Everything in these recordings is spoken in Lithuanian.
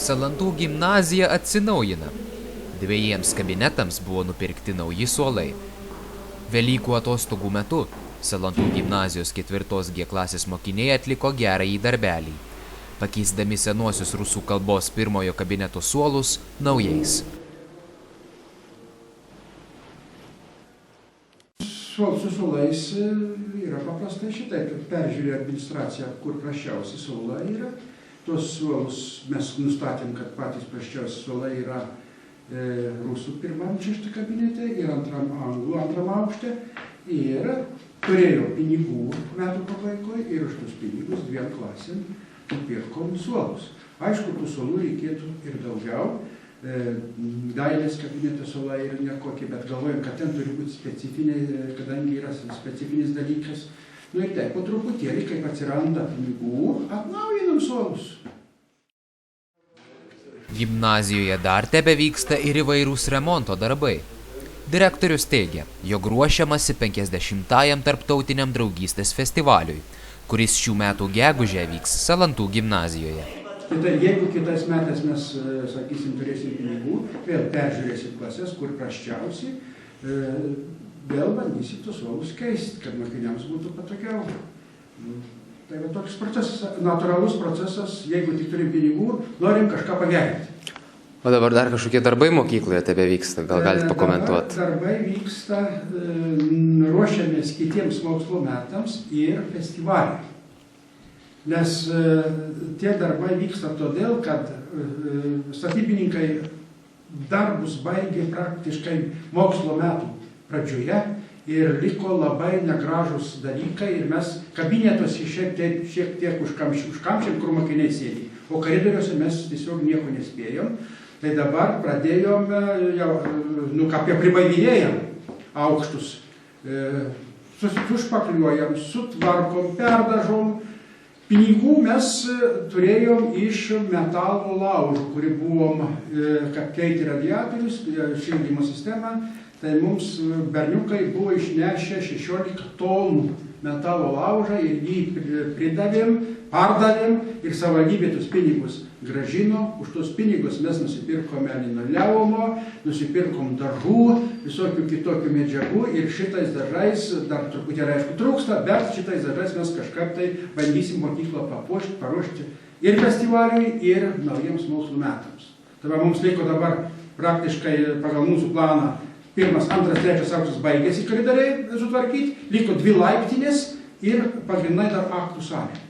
Salantų gimnazija atsinaujina. 2 kabinetams buvo nupirkti nauji suolai. Velykų atostogų metu Salantų gimnazijos 4 G klasės mokiniai atliko gerąjį darbelį, pakeisdami senuosius rusų kalbos 1 kabineto suolus naujais. Su suolais yra paprastai šitai, kad peržiūrė administracija, kur prasčiausi suolai yra. Tuos suolus mes nustatėm, kad patys prasčiausi suolai yra rusų 1-6 kabinete ir 2 anglų 2 aukšte. Ir turėjo pinigų metų pabaigoje ir už tus pinigus 2 klasėm nupirkom suolus. Aišku, tų suolų reikėtų ir daugiau. Dailės kabinete suolai yra nekokie, bet galvojam, kad ten turi būti specifiniai, kadangi yra specifinis dalykas. Nu ir taip, po truputėlį, kaip atsiranda pinigų, atnaujinam suolus. Gimnazijoje dar tebevyksta ir įvairūs remonto darbai. Direktorius teigia, jog ruošiamasi 50-ajam tarptautiniam draugystės festivaliui, kuris šių metų gegužę vyks Salantų gimnazijoje. Tai jeigu kitais metais mes, sakysim, turėsim pinigų, vėl peržiūrėsim klases, kur prasčiausiai, vėl bandysim tus suolus keisti, kad mokiniams būtų patogiau. Tai va toks procesas, natūralus procesas, jeigu tik turim pinigų, norim kažką pagerinti. O dabar dar kažkokie darbai mokykloje tebevyksta, gal galite pakomentuoti? Darbai vyksta, ruošiamės kitiems mokslo metams ir festivaliui. Nes tie darbai vyksta todėl, kad statybininkai darbus baigė praktiškai mokslo metų pradžioje ir liko labai negražus dalykai ir mes kabinetuose šiek tiek užkamšėm, kur mokiniai sėdi, o koridoriuose mes tiesiog nieko nespėjom. Tai dabar pradėjom, apie pribaiginėjom aukštus, sušpakliuojam, sutvarkom, perdažom. Pinigų mes turėjom iš metalo laužų, kuri buvom, kad keitė radiatorius, šildymo sistemą, tai mums berniukai buvo išnešę 16 tonų metalo laužą ir jį pridavėm, pardavėm ir savivaldybė tus pinigus grąžino. Už tos pinigus mes nusipirkome linoleumo, nusipirkom dažų, visokių kitokių medžiagų ir šitais dažais, dar truputį aišku trūksta, bet šitais dažais mes kažkaip tai bandysim mokyklą papuošti, paruošti ir festivaliui, ir naujiems mokslo metams. Tai mums liko dabar praktiškai pagal mūsų planą 1, 2, 3 aukštas baigėsi koridoriai sutvarkyti, liko 2 laiptinės ir pagrindinai dar aktų salė.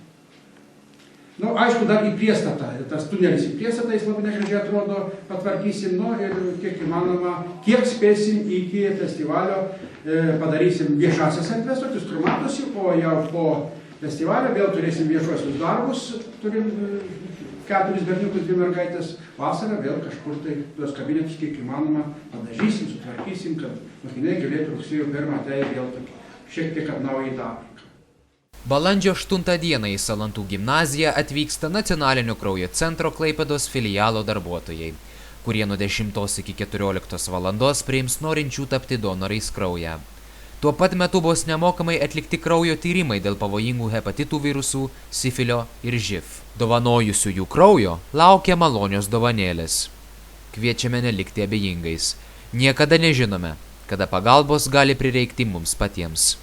Nu, aišku, dar į priestatą, tas tunelis į priestatą, jis labai negražiai atrodo, patvarkysim, nu ir kiek įmanoma, kiek spėsim iki festivalio, padarysim viešasias erdves, tokius, kur matosi, o jau po festivalio vėl turėsim viešuosius darbus, turim 4 berniukus, 2 mergaitės, vasarą vėl kažkur tai tuos kabinetus kiek įmanoma padažysim, sutvarkysim, kad mokiniai galėtų rugsėjo 1 atėję vėl šiek tiek atnaujinti aplinką. Balandžio 8 dieną į Salantų gimnaziją atvyksta Nacionalinio kraujo centro Klaipėdos filialo darbuotojai, kurie nuo 10 iki 14 valandos priims norinčių tapti donorais kraują. Tuo pat metu bus nemokamai atlikti kraujo tyrimai dėl pavojingų hepatitų virusų, sifilio ir živ. Dovanojusių jų kraujo laukia malonios dovanėlės. Kviečiame nelikti abejingais. Niekada nežinome, kada pagalbos gali prireikti mums patiems.